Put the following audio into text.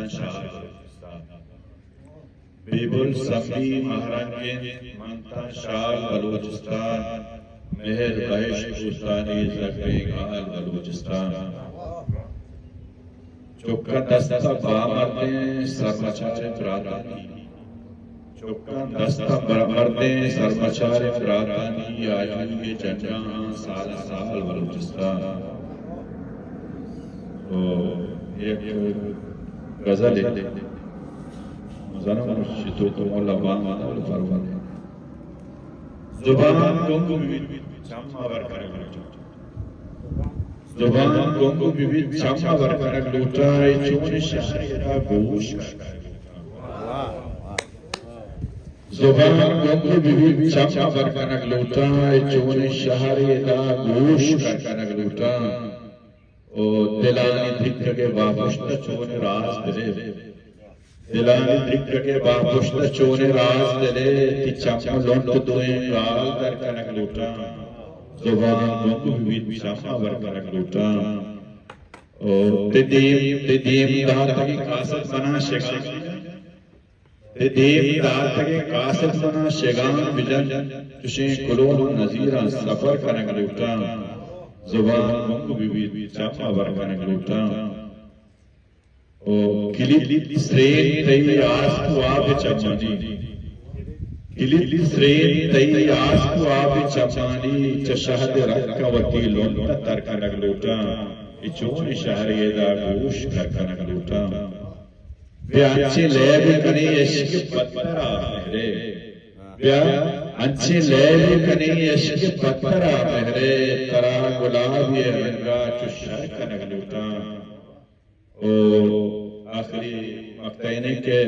شہر بیبل سبی مہرنگین منتا شال بلوچستان مہر بہش بوستانی زرگال بلوچستان چکا دستا بامردیں سرمچار برادانی چکا دستا بامردیں سرمچار برادانی آجوی جنجان سال سال بلوچستان. تو ایک غزل ہے مزنم شتو تو مولا باندھا اور فرمان زبان گونگو بیوی چمہ ورکنگ زبان گونگو بیوی چمہ ورکنگ لوٹائی چون شہریدہ گوش زبان گونگو بیوی چمہ ورکنگ لوٹائی چون شہریدہ گوش کرکنگ لوٹائی او دلانی دھکر کے باپشتہ چون راز دلے دلانی دھکر کے باپشتہ چون راز دلے تی چمہ لونٹ دوئیں گال در کنک لوٹا زبان گونگو بیوی چمہ ورکنک لوٹا او تدیم داتگی قاسد بنا شگان تدیم داتگی قاسد بنا شگان بجن چشیں کلون نظیران سفر کنک لوٹا زبان گونگو بیوی چمہ ورکنک لوٹا او کلیت سرین تی آس کو آب چمانی کلیت سرین تی آس کو آب چمانی چشہد رکھا وکیلون ترکنک لوٹا اچون شہریدہ گوش کرکنک لوٹا بیا انچے لیب کنی عشق پتر آمہرے بیا انچے لیب کنی عشق پتر آمہرے ترا گلابی رنگا چشہ کنک لوٹا. او آخری مقتعینے کے